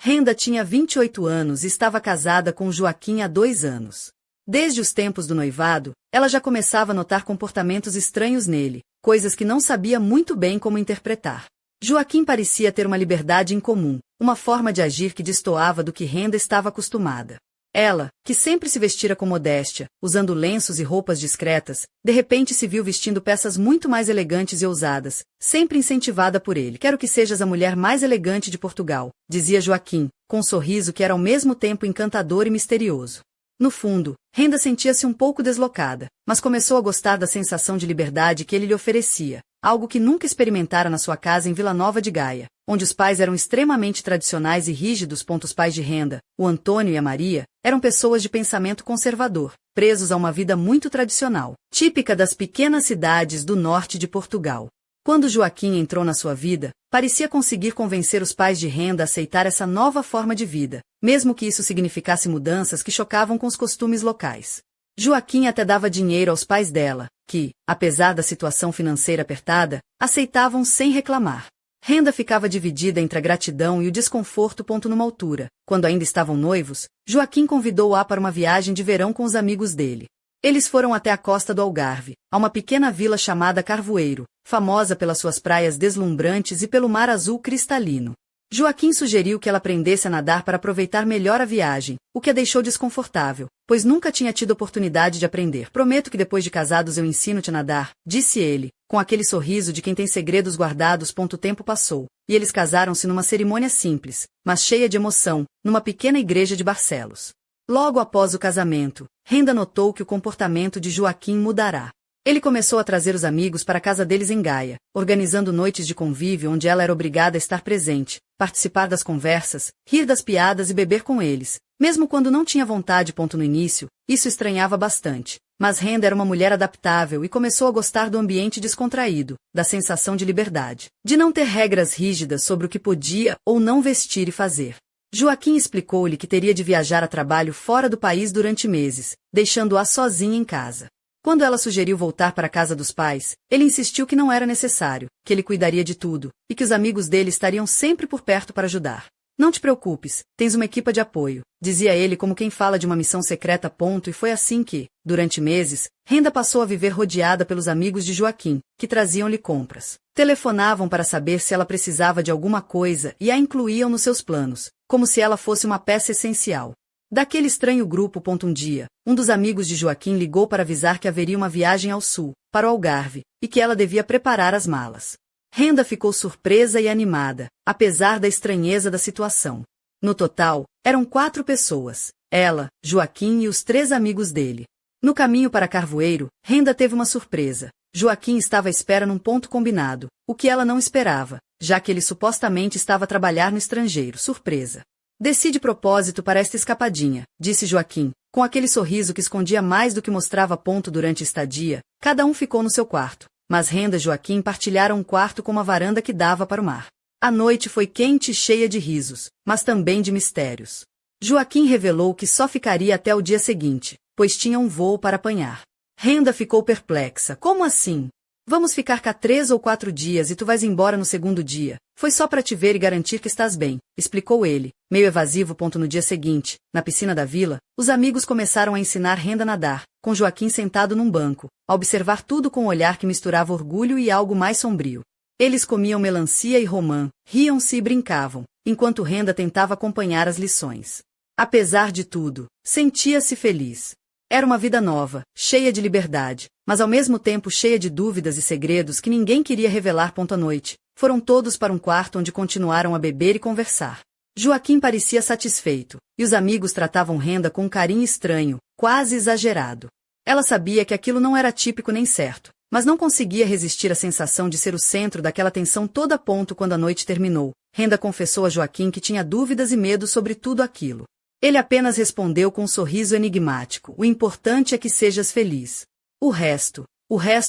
Renda tinha 28 anos e estava casada com Joaquim há 2 anos. Desde os tempos do noivado, ela já começava a notar comportamentos estranhos nele, coisas que não sabia muito bem como interpretar. Joaquim parecia ter uma liberdade incomum, uma forma de agir que destoava do que Renda estava acostumada. Ela, que sempre se vestira com modéstia, usando lenços e roupas discretas, de repente se viu vestindo peças muito mais elegantes e ousadas, sempre incentivada por ele. Quero que sejas a mulher mais elegante de Portugal, dizia Joaquim, com um sorriso que era ao mesmo tempo encantador e misterioso. No fundo, Renda sentia-se um pouco deslocada, mas começou a gostar da sensação de liberdade que ele lhe oferecia, algo que nunca experimentara na sua casa em Vila Nova de Gaia, onde os pais eram extremamente tradicionais e rígidos. Os pais de Renda, o Antônio e a Maria, eram pessoas de pensamento conservador, presos a uma vida muito tradicional, típica das pequenas cidades do norte de Portugal. Quando Joaquim entrou na sua vida, parecia conseguir convencer os pais de Renda a aceitar essa nova forma de vida, mesmo que isso significasse mudanças que chocavam com os costumes locais. Joaquim até dava dinheiro aos pais dela, que, apesar da situação financeira apertada, aceitavam sem reclamar. Renda ficava dividida entre a gratidão e o desconforto. Numa altura, quando ainda estavam noivos, Joaquim convidou-a para uma viagem de verão com os amigos dele. Eles foram até a costa do Algarve, a uma pequena vila chamada Carvoeiro, famosa pelas suas praias deslumbrantes e pelo mar azul cristalino. Joaquim sugeriu que ela aprendesse a nadar para aproveitar melhor a viagem, o que a deixou desconfortável, pois nunca tinha tido oportunidade de aprender. Prometo que depois de casados eu ensino-te a nadar, disse ele, com aquele sorriso de quem tem segredos guardados. O tempo passou, e eles casaram-se numa cerimônia simples, mas cheia de emoção, numa pequena igreja de Barcelos. Logo após o casamento, Renda notou que o comportamento de Joaquim mudará. Ele começou a trazer os amigos para a casa deles em Gaia, organizando noites de convívio onde ela era obrigada a estar presente, participar das conversas, rir das piadas e beber com eles, mesmo quando não tinha vontade. No início, isso estranhava bastante, mas Renda era uma mulher adaptável e começou a gostar do ambiente descontraído, da sensação de liberdade, de não ter regras rígidas sobre o que podia ou não vestir e fazer. Joaquim explicou-lhe que teria de viajar a trabalho fora do país durante meses, deixando-a sozinha em casa. Quando ela sugeriu voltar para a casa dos pais, ele insistiu que não era necessário, que ele cuidaria de tudo, e que os amigos dele estariam sempre por perto para ajudar. Não te preocupes, tens uma equipa de apoio, dizia ele como quem fala de uma missão secreta. E foi assim que, durante meses, Renda passou a viver rodeada pelos amigos de Joaquim, que traziam-lhe compras. Telefonavam para saber se ela precisava de alguma coisa e a incluíam nos seus planos, como se ela fosse uma peça essencial. Daquele estranho grupo. Um dia, um dos amigos de Joaquim ligou para avisar que haveria uma viagem ao sul, para o Algarve, e que ela devia preparar as malas. Renda ficou surpresa e animada, apesar da estranheza da situação. No total, eram 4 pessoas, ela, Joaquim e os 3 amigos dele. No caminho para Carvoeiro, Renda teve uma surpresa. Joaquim estava à espera num ponto combinado, o que ela não esperava, já que ele supostamente estava a trabalhar no estrangeiro. Surpresa. Desci de propósito para esta escapadinha, disse Joaquim, com aquele sorriso que escondia mais do que mostrava. Durante a estadia, cada um ficou no seu quarto, mas Renda e Joaquim partilharam um quarto com uma varanda que dava para o mar. A noite foi quente e cheia de risos, mas também de mistérios. Joaquim revelou que só ficaria até o dia seguinte, pois tinha um voo para apanhar. Renda ficou perplexa. Como assim? Vamos ficar cá 3 ou 4 dias e tu vais embora no segundo dia. Foi só para te ver e garantir que estás bem, explicou ele, meio evasivo. No dia seguinte, na piscina da vila, os amigos começaram a ensinar Renda a nadar, com Joaquim sentado num banco, a observar tudo com um olhar que misturava orgulho e algo mais sombrio. Eles comiam melancia e romã, riam-se e brincavam, enquanto Renda tentava acompanhar as lições. Apesar de tudo, sentia-se feliz. Era uma vida nova, cheia de liberdade, mas ao mesmo tempo cheia de dúvidas e segredos que ninguém queria revelar. À noite, foram todos para um quarto onde continuaram a beber e conversar. Joaquim parecia satisfeito, e os amigos tratavam Renda com um carinho estranho, quase exagerado. Ela sabia que aquilo não era típico nem certo, mas não conseguia resistir à sensação de ser o centro daquela tensão toda. Quando a noite terminou, Renda confessou a Joaquim que tinha dúvidas e medo sobre tudo aquilo. Ele apenas respondeu com um sorriso enigmático: o importante é que sejas feliz. O resto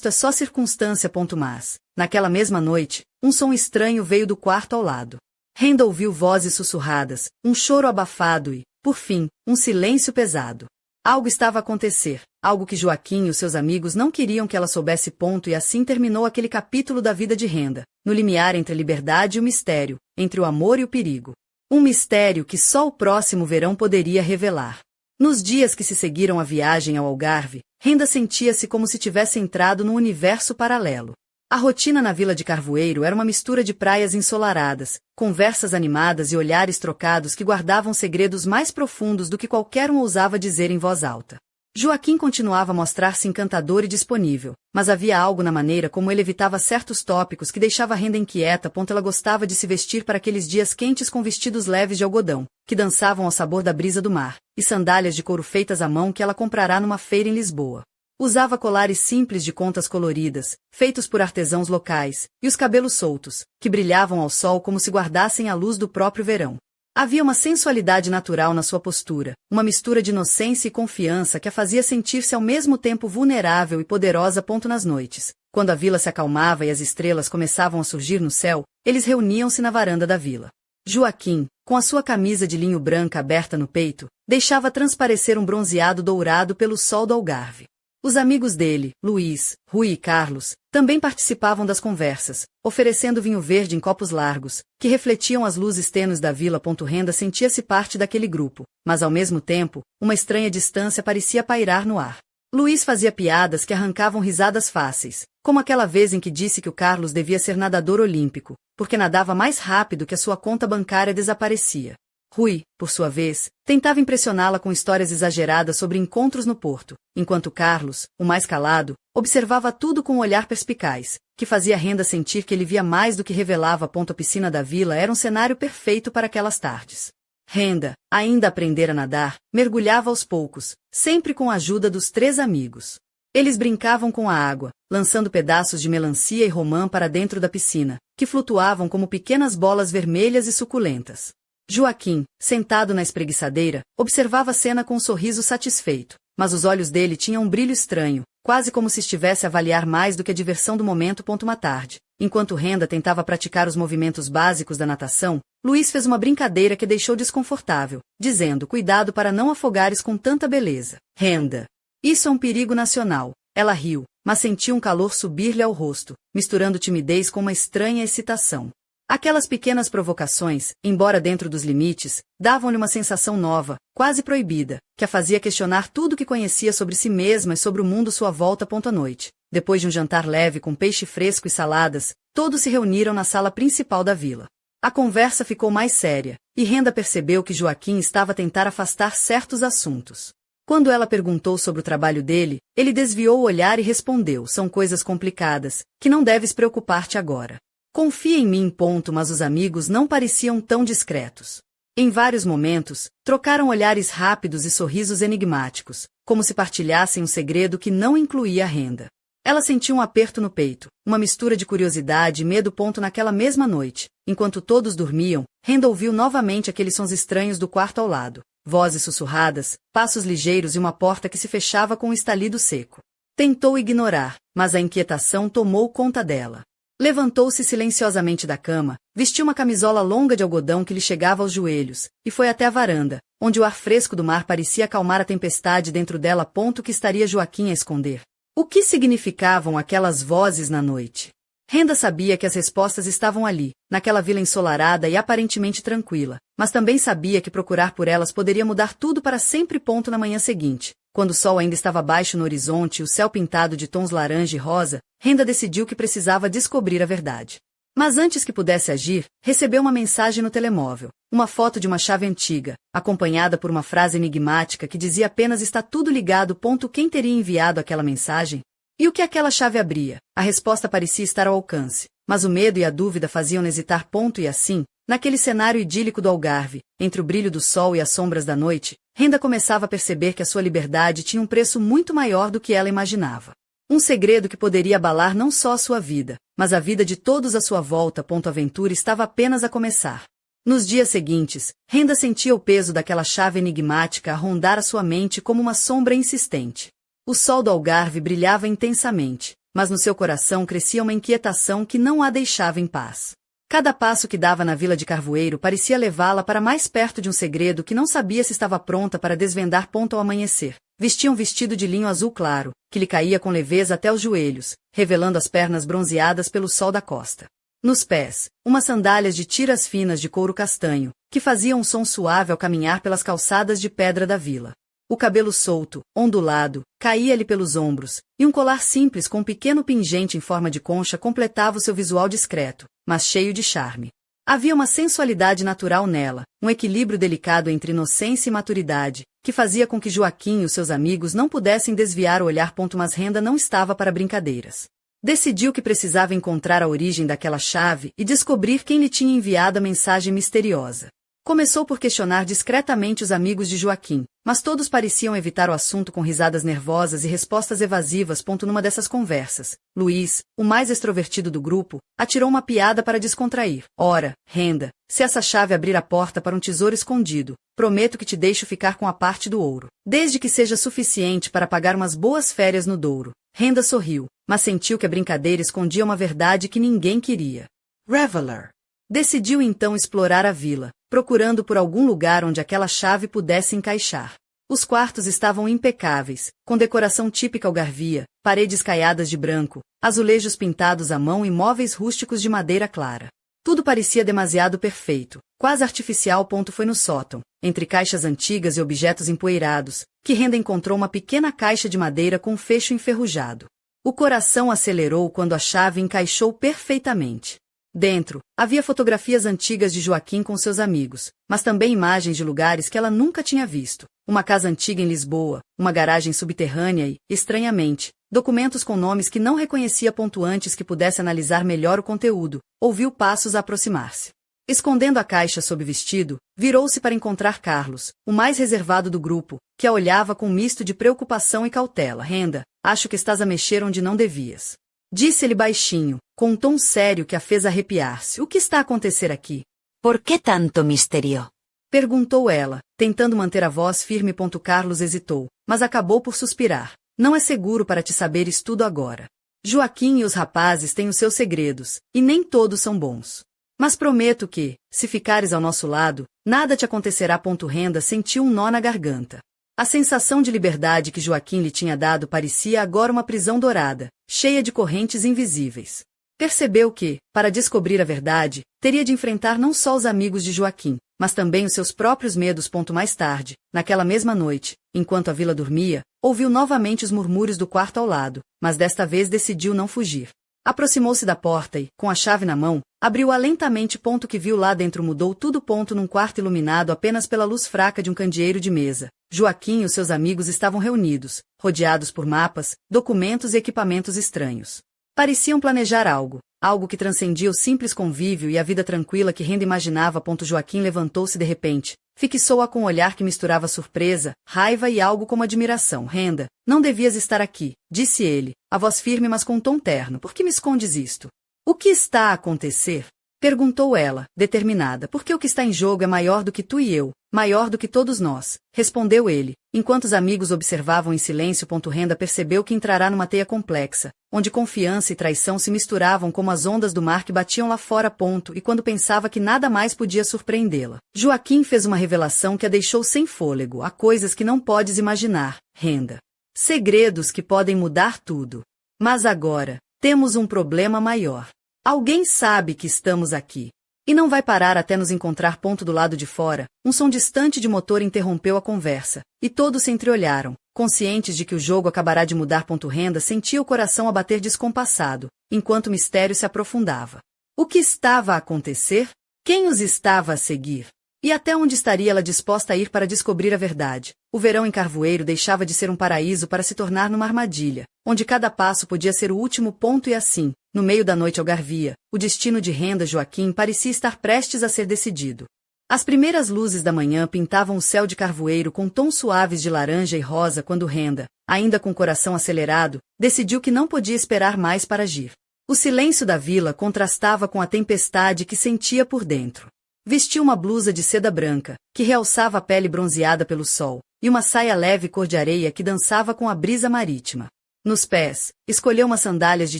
é só circunstância. Mas, naquela mesma noite, um som estranho veio do quarto ao lado. Renda ouviu vozes sussurradas, um choro abafado e, por fim, um silêncio pesado. Algo estava a acontecer, algo que Joaquim e os seus amigos não queriam que ela soubesse. E assim terminou aquele capítulo da vida de Renda, no limiar entre a liberdade e o mistério, entre o amor e o perigo. Um mistério que só o próximo verão poderia revelar. Nos dias que se seguiram à viagem ao Algarve, Renda sentia-se como se tivesse entrado num universo paralelo. A rotina na vila de Carvoeiro era uma mistura de praias ensolaradas, conversas animadas e olhares trocados que guardavam segredos mais profundos do que qualquer um ousava dizer em voz alta. Joaquim continuava a mostrar-se encantador e disponível, mas havia algo na maneira como ele evitava certos tópicos que deixava Renda inquieta. Ela gostava de se vestir para aqueles dias quentes com vestidos leves de algodão, que dançavam ao sabor da brisa do mar, e sandálias de couro feitas à mão que ela comprará numa feira em Lisboa. Usava colares simples de contas coloridas, feitos por artesãos locais, e os cabelos soltos, que brilhavam ao sol como se guardassem a luz do próprio verão. Havia uma sensualidade natural na sua postura, uma mistura de inocência e confiança que a fazia sentir-se ao mesmo tempo vulnerável e poderosa. Nas noites, quando a vila se acalmava e as estrelas começavam a surgir no céu, eles reuniam-se na varanda da vila. Joaquim, com a sua camisa de linho branca aberta no peito, deixava transparecer um bronzeado dourado pelo sol do Algarve. Os amigos dele, Luís, Rui e Carlos, também participavam das conversas, oferecendo vinho verde em copos largos, que refletiam as luzes tênues da vila. Renda sentia-se parte daquele grupo, mas ao mesmo tempo, uma estranha distância parecia pairar no ar. Luís fazia piadas que arrancavam risadas fáceis, como aquela vez em que disse que o Carlos devia ser nadador olímpico, porque nadava mais rápido que a sua conta bancária desaparecia. Rui, por sua vez, tentava impressioná-la com histórias exageradas sobre encontros no porto, enquanto Carlos, o mais calado, observava tudo com um olhar perspicaz, que fazia Renda sentir que ele via mais do que revelava. A piscina da vila era um cenário perfeito para aquelas tardes. Renda, ainda a aprender a nadar, mergulhava aos poucos, sempre com a ajuda dos 3 amigos. Eles brincavam com a água, lançando pedaços de melancia e romã para dentro da piscina, que flutuavam como pequenas bolas vermelhas e suculentas. Joaquim, sentado na espreguiçadeira, observava a cena com um sorriso satisfeito, mas os olhos dele tinham um brilho estranho, quase como se estivesse a avaliar mais do que a diversão do momento. Uma tarde, enquanto Renda tentava praticar os movimentos básicos da natação, Luís fez uma brincadeira que deixou desconfortável, dizendo: "Cuidado para não afogares com tanta beleza, Renda. Isso é um perigo nacional." Ela riu, mas sentiu um calor subir-lhe ao rosto, misturando timidez com uma estranha excitação. Aquelas pequenas provocações, embora dentro dos limites, davam-lhe uma sensação nova, quase proibida, que a fazia questionar tudo o que conhecia sobre si mesma e sobre o mundo à sua volta. À noite, depois de um jantar leve com peixe fresco e saladas, todos se reuniram na sala principal da vila. A conversa ficou mais séria, e Renda percebeu que Joaquim estava a tentar afastar certos assuntos. Quando ela perguntou sobre o trabalho dele, ele desviou o olhar e respondeu: "São coisas complicadas, que não deves preocupar-te agora. Confia em mim. Mas os amigos não pareciam tão discretos. Em vários momentos, trocaram olhares rápidos e sorrisos enigmáticos, como se partilhassem um segredo que não incluía a Renda. Ela sentiu um aperto no peito, uma mistura de curiosidade e medo. Naquela mesma noite, enquanto todos dormiam, Renda ouviu novamente aqueles sons estranhos do quarto ao lado, vozes sussurradas, passos ligeiros e uma porta que se fechava com um estalido seco. Tentou ignorar, mas a inquietação tomou conta dela. Levantou-se silenciosamente da cama, vestiu uma camisola longa de algodão que lhe chegava aos joelhos, e foi até a varanda, onde o ar fresco do mar parecia acalmar a tempestade dentro dela. Que estaria Joaquim a esconder? O que significavam aquelas vozes na noite? Renda sabia que as respostas estavam ali, naquela vila ensolarada e aparentemente tranquila, mas também sabia que procurar por elas poderia mudar tudo para sempre. Na manhã seguinte, quando o sol ainda estava baixo no horizonte e o céu pintado de tons laranja e rosa, Renda decidiu que precisava descobrir a verdade. Mas antes que pudesse agir, recebeu uma mensagem no telemóvel, uma foto de uma chave antiga, acompanhada por uma frase enigmática que dizia apenas: "Está tudo ligado." Quem teria enviado aquela mensagem? E o que aquela chave abria? A resposta parecia estar ao alcance, mas o medo e a dúvida faziam-na hesitar. E assim, naquele cenário idílico do Algarve, entre o brilho do sol e as sombras da noite, Renda começava a perceber que a sua liberdade tinha um preço muito maior do que ela imaginava. Um segredo que poderia abalar não só a sua vida, mas a vida de todos à sua volta. A aventura estava apenas a começar. Nos dias seguintes, Renda sentia o peso daquela chave enigmática a rondar a sua mente como uma sombra insistente. O sol do Algarve brilhava intensamente, mas no seu coração crescia uma inquietação que não a deixava em paz. Cada passo que dava na vila de Carvoeiro parecia levá-la para mais perto de um segredo que não sabia se estava pronta para desvendar. Ao amanhecer, vestia um vestido de linho azul claro, que lhe caía com leveza até os joelhos, revelando as pernas bronzeadas pelo sol da costa. Nos pés, umas sandálias de tiras finas de couro castanho, que faziam um som suave ao caminhar pelas calçadas de pedra da vila. O cabelo solto, ondulado, caía-lhe pelos ombros, e um colar simples com um pequeno pingente em forma de concha completava o seu visual discreto, mas cheio de charme. Havia uma sensualidade natural nela, um equilíbrio delicado entre inocência e maturidade, que fazia com que Joaquim e os seus amigos não pudessem desviar o olhar. Mas Renda não estava para brincadeiras. Decidiu que precisava encontrar a origem daquela chave e descobrir quem lhe tinha enviado a mensagem misteriosa. Começou por questionar discretamente os amigos de Joaquim, mas todos pareciam evitar o assunto com risadas nervosas e respostas evasivas. Numa dessas conversas, Luiz, o mais extrovertido do grupo, atirou uma piada para descontrair. Ora, Renda, se essa chave abrir a porta para um tesouro escondido, prometo que te deixo ficar com a parte do ouro, desde que seja suficiente para pagar umas boas férias no Douro. Renda sorriu, mas sentiu que a brincadeira escondia uma verdade que ninguém queria. Reveler. Decidiu então explorar a vila, procurando por algum lugar onde aquela chave pudesse encaixar. Os quartos estavam impecáveis, com decoração típica algarvia, paredes caiadas de branco, azulejos pintados à mão e móveis rústicos de madeira clara. Tudo parecia demasiado perfeito, quase artificial. Foi no sótão, entre caixas antigas e objetos empoeirados, que Renda encontrou uma pequena caixa de madeira com um fecho enferrujado. O coração acelerou quando a chave encaixou perfeitamente. Dentro, havia fotografias antigas de Joaquim com seus amigos, mas também imagens de lugares que ela nunca tinha visto. Uma casa antiga em Lisboa, uma garagem subterrânea e, estranhamente, documentos com nomes que não reconhecia. Antes que pudesse analisar melhor o conteúdo, ouviu passos a aproximar-se. Escondendo a caixa sob o vestido, virou-se para encontrar Carlos, o mais reservado do grupo, que a olhava com um misto de preocupação e cautela. Renda, acho que estás a mexer onde não devias. Disse-lhe baixinho, com um tom sério que a fez arrepiar-se. O que está a acontecer aqui? Por que tanto misterio? Perguntou ela, tentando manter a voz firme. Carlos hesitou, mas acabou por suspirar. Não é seguro para te saberes tudo agora. Joaquim e os rapazes têm os seus segredos, e nem todos são bons. Mas prometo que, se ficares ao nosso lado, nada te acontecerá. Renda sentiu um nó na garganta. A sensação de liberdade que Joaquim lhe tinha dado parecia agora uma prisão dourada, cheia de correntes invisíveis. Percebeu que, para descobrir a verdade, teria de enfrentar não só os amigos de Joaquim, mas também os seus próprios medos. Mais tarde, naquela mesma noite, enquanto a vila dormia, ouviu novamente os murmúrios do quarto ao lado, mas desta vez decidiu não fugir. Aproximou-se da porta e, com a chave na mão, abriu-a lentamente. Que viu lá dentro mudou tudo. Num quarto iluminado apenas pela luz fraca de um candeeiro de mesa, Joaquim e os seus amigos estavam reunidos, rodeados por mapas, documentos e equipamentos estranhos. Pareciam planejar algo que transcendia o simples convívio e a vida tranquila que Renda imaginava. Joaquim levantou-se de repente, fixou-a com um olhar que misturava surpresa, raiva e algo como admiração. Renda, não devias estar aqui, disse ele, a voz firme mas com um tom terno. Por que me escondes isto? O que está a acontecer? Perguntou ela, determinada. Porque o que está em jogo é maior do que tu e eu, maior do que todos nós, respondeu ele, enquanto os amigos observavam em silêncio. Renda percebeu que entrará numa teia complexa, onde confiança e traição se misturavam como as ondas do mar que batiam lá fora. E quando pensava que nada mais podia surpreendê-la, Joaquim fez uma revelação que a deixou sem fôlego. Há coisas que não podes imaginar, Renda. Segredos que podem mudar tudo. Mas agora, temos um problema maior. Alguém sabe que estamos aqui. E não vai parar até nos encontrar. Do lado de fora, um som distante de motor interrompeu a conversa, e todos se entreolharam, conscientes de que o jogo acabará de mudar. Renda sentia o coração a bater descompassado, enquanto o mistério se aprofundava. O que estava a acontecer? Quem os estava a seguir? E até onde estaria ela disposta a ir para descobrir a verdade? O verão em Carvoeiro deixava de ser um paraíso para se tornar numa armadilha, onde cada passo podia ser o último. E assim, no meio da noite algarvia, o destino de Renda Joaquim parecia estar prestes a ser decidido. As primeiras luzes da manhã pintavam o céu de Carvoeiro com tons suaves de laranja e rosa quando Renda, ainda com o coração acelerado, decidiu que não podia esperar mais para agir. O silêncio da vila contrastava com a tempestade que sentia por dentro. Vestiu uma blusa de seda branca, que realçava a pele bronzeada pelo sol, e uma saia leve cor de areia que dançava com a brisa marítima. Nos pés, escolheu umas sandálias de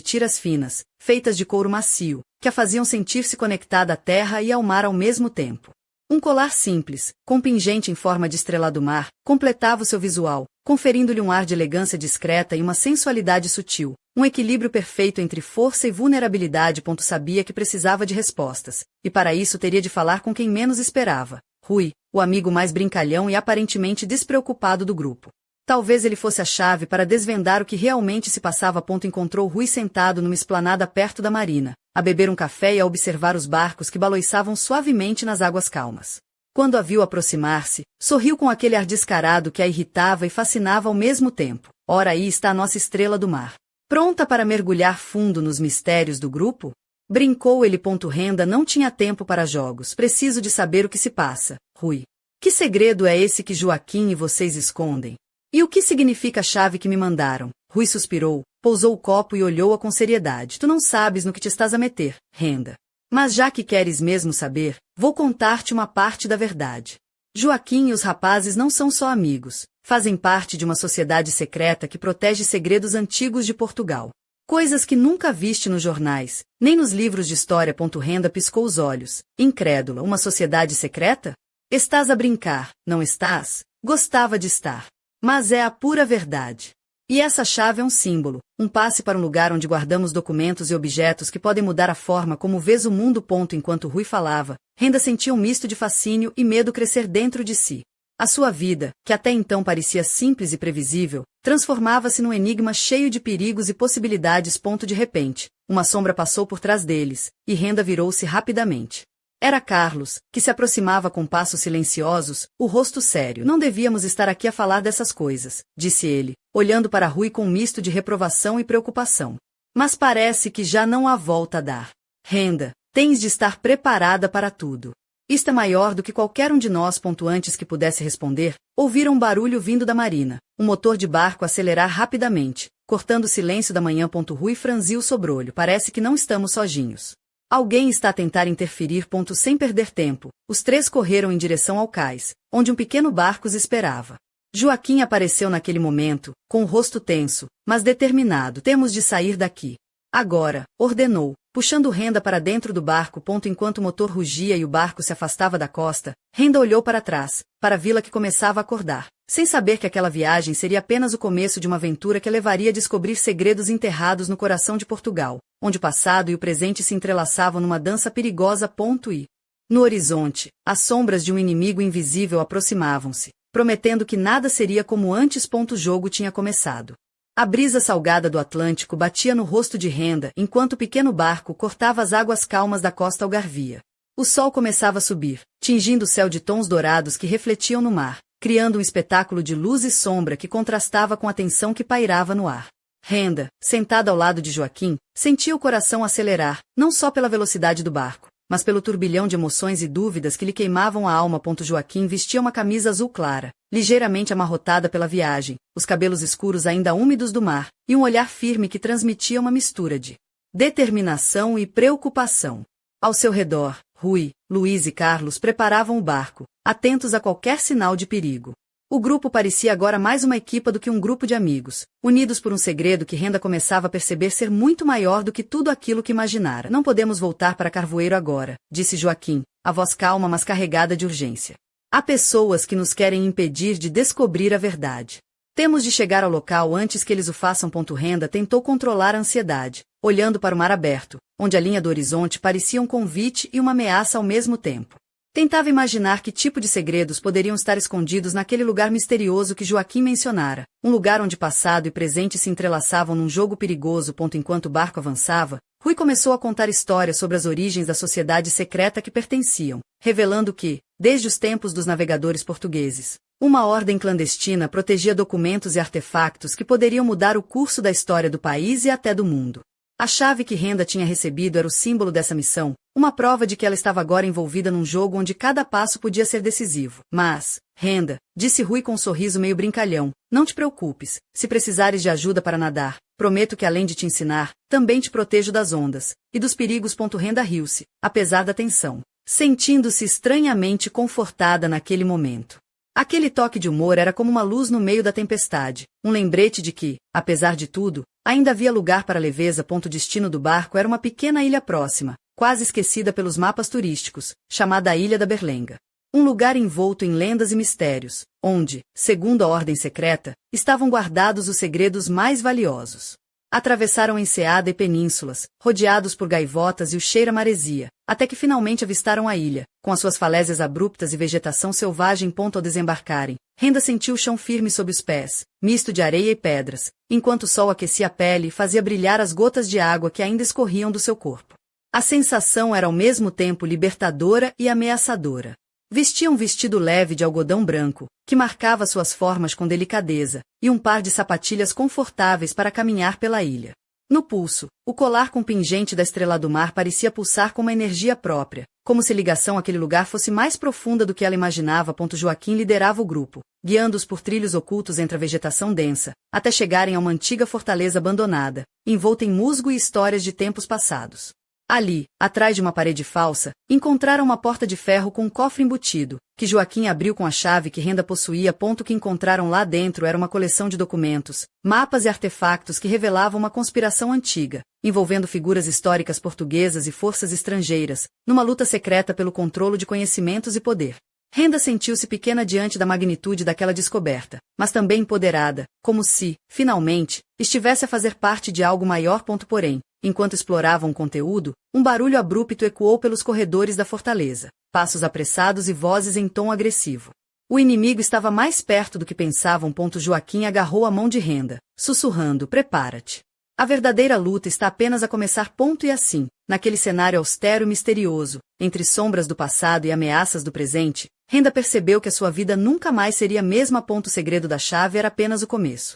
tiras finas, feitas de couro macio, que a faziam sentir-se conectada à terra e ao mar ao mesmo tempo. Um colar simples, com pingente em forma de estrela do mar, completava o seu visual, conferindo-lhe um ar de elegância discreta e uma sensualidade sutil, um equilíbrio perfeito entre força e vulnerabilidade. Sabia que precisava de respostas, e para isso teria de falar com quem menos esperava, Rui, o amigo mais brincalhão e aparentemente despreocupado do grupo. Talvez ele fosse a chave para desvendar o que realmente se passava. Encontrou Rui sentado numa esplanada perto da marina, a beber um café e a observar os barcos que baloiçavam suavemente nas águas calmas. Quando a viu aproximar-se, sorriu com aquele ar descarado que a irritava e fascinava ao mesmo tempo. Ora, aí está a nossa estrela do mar. Pronta para mergulhar fundo nos mistérios do grupo? Brincou ele. Renda não tinha tempo para jogos. Preciso de saber o que se passa, Rui. Que segredo é esse que Joaquim e vocês escondem? E o que significa a chave que me mandaram? Rui suspirou, pousou o copo e olhou-a com seriedade. Tu não sabes no que te estás a meter, Renda. Mas já que queres mesmo saber, vou contar-te uma parte da verdade. Joaquim e os rapazes não são só amigos, fazem parte de uma sociedade secreta que protege segredos antigos de Portugal. Coisas que nunca viste nos jornais, nem nos livros de história. Renda piscou os olhos, incrédula. Uma sociedade secreta? Estás a brincar, não estás? Gostava de estar. Mas é a pura verdade. E essa chave é um símbolo, um passe para um lugar onde guardamos documentos e objetos que podem mudar a forma como vês o mundo. Enquanto Rui falava, Renda sentia um misto de fascínio e medo crescer dentro de si. A sua vida, que até então parecia simples e previsível, transformava-se num enigma cheio de perigos e possibilidades. De repente, uma sombra passou por trás deles, e Renda virou-se rapidamente. Era Carlos, que se aproximava com passos silenciosos, o rosto sério. Não devíamos estar aqui a falar dessas coisas, disse ele, olhando para Rui com um misto de reprovação e preocupação. Mas parece que já não há volta a dar. Renda, tens de estar preparada para tudo. Isto é maior do que qualquer um de nós. Antes que pudesse responder, ouviram um barulho vindo da marina, um motor de barco acelerar rapidamente, cortando o silêncio da manhã. Rui franziu o sobrolho. Parece que não estamos sozinhos. Alguém está a tentar interferir. Sem perder tempo, os três correram em direção ao cais, onde um pequeno barco os esperava. Joaquim apareceu naquele momento, com o rosto tenso, mas determinado. Temos de sair daqui. Agora, ordenou, puxando Renda para dentro do barco. Enquanto o motor rugia e o barco se afastava da costa, Renda olhou para trás, para a vila que começava a acordar, sem saber que aquela viagem seria apenas o começo de uma aventura que levaria a descobrir segredos enterrados no coração de Portugal, onde o passado e o presente se entrelaçavam numa dança perigosa. E, no horizonte, as sombras de um inimigo invisível aproximavam-se, prometendo que nada seria como antes. O jogo tinha começado. A brisa salgada do Atlântico batia no rosto de Renda enquanto o pequeno barco cortava as águas calmas da costa algarvia. O sol começava a subir, tingindo o céu de tons dourados que refletiam no mar, criando um espetáculo de luz e sombra que contrastava com a tensão que pairava no ar. Renda, sentada ao lado de Joaquim, sentia o coração acelerar, não só pela velocidade do barco, mas pelo turbilhão de emoções e dúvidas que lhe queimavam a alma. Joaquim vestia uma camisa azul clara, ligeiramente amarrotada pela viagem, os cabelos escuros ainda úmidos do mar, e um olhar firme que transmitia uma mistura de determinação e preocupação. Ao seu redor, Rui, Luiz e Carlos preparavam o barco, atentos a qualquer sinal de perigo. O grupo parecia agora mais uma equipa do que um grupo de amigos, unidos por um segredo que Renda começava a perceber ser muito maior do que tudo aquilo que imaginara. Não podemos voltar para Carvoeiro agora, disse Joaquim, a voz calma mas carregada de urgência. Há pessoas que nos querem impedir de descobrir a verdade. Temos de chegar ao local antes que eles o façam. Renda tentou controlar a ansiedade, olhando para o mar aberto, onde a linha do horizonte parecia um convite e uma ameaça ao mesmo tempo. Tentava imaginar que tipo de segredos poderiam estar escondidos naquele lugar misterioso que Joaquim mencionara, um lugar onde passado e presente se entrelaçavam num jogo perigoso. Enquanto o barco avançava, Rui começou a contar histórias sobre as origens da sociedade secreta que pertenciam, revelando que, desde os tempos dos navegadores portugueses, uma ordem clandestina protegia documentos e artefactos que poderiam mudar o curso da história do país e até do mundo. A chave que Renda tinha recebido era o símbolo dessa missão, uma prova de que ela estava agora envolvida num jogo onde cada passo podia ser decisivo. Mas, Renda, disse Rui com um sorriso meio brincalhão, não te preocupes, se precisares de ajuda para nadar, prometo que além de te ensinar, também te protejo das ondas e dos perigos. Renda riu-se, apesar da tensão, sentindo-se estranhamente confortada naquele momento. Aquele toque de humor era como uma luz no meio da tempestade, um lembrete de que, apesar de tudo, ainda havia lugar para leveza. O destino do barco era uma pequena ilha próxima, quase esquecida pelos mapas turísticos, chamada a Ilha da Berlenga. Um lugar envolto em lendas e mistérios, onde, segundo a ordem secreta, estavam guardados os segredos mais valiosos. Atravessaram enseada e penínsulas, rodeados por gaivotas e o cheira-maresia, até que finalmente avistaram a ilha, com as suas falésias abruptas e vegetação selvagem. Ao desembarcarem, Renda sentiu o chão firme sob os pés, misto de areia e pedras, enquanto o sol aquecia a pele e fazia brilhar as gotas de água que ainda escorriam do seu corpo. A sensação era ao mesmo tempo libertadora e ameaçadora. Vestia um vestido leve de algodão branco, que marcava suas formas com delicadeza, e um par de sapatilhas confortáveis para caminhar pela ilha. No pulso, o colar com pingente da Estrela do Mar parecia pulsar com uma energia própria, como se a ligação àquele lugar fosse mais profunda do que ela imaginava. Joaquim liderava o grupo, guiando-os por trilhos ocultos entre a vegetação densa, até chegarem a uma antiga fortaleza abandonada, envolta em musgo e histórias de tempos passados. Ali, atrás de uma parede falsa, encontraram uma porta de ferro com um cofre embutido, que Joaquim abriu com a chave que Renda possuía. O que encontraram lá dentro era uma coleção de documentos, mapas e artefactos que revelavam uma conspiração antiga, envolvendo figuras históricas portuguesas e forças estrangeiras, numa luta secreta pelo controle de conhecimentos e poder. Renda sentiu-se pequena diante da magnitude daquela descoberta, mas também empoderada, como se, finalmente, estivesse a fazer parte de algo maior. Porém, enquanto exploravam o conteúdo, um barulho abrupto ecoou pelos corredores da fortaleza, passos apressados e vozes em tom agressivo. O inimigo estava mais perto do que pensavam. Joaquim agarrou a mão de Renda, sussurrando: "Prepara-te. A verdadeira luta está apenas a começar." E assim, naquele cenário austero e misterioso, entre sombras do passado e ameaças do presente, Renda percebeu que a sua vida nunca mais seria a mesma. O segredo da chave era apenas o começo.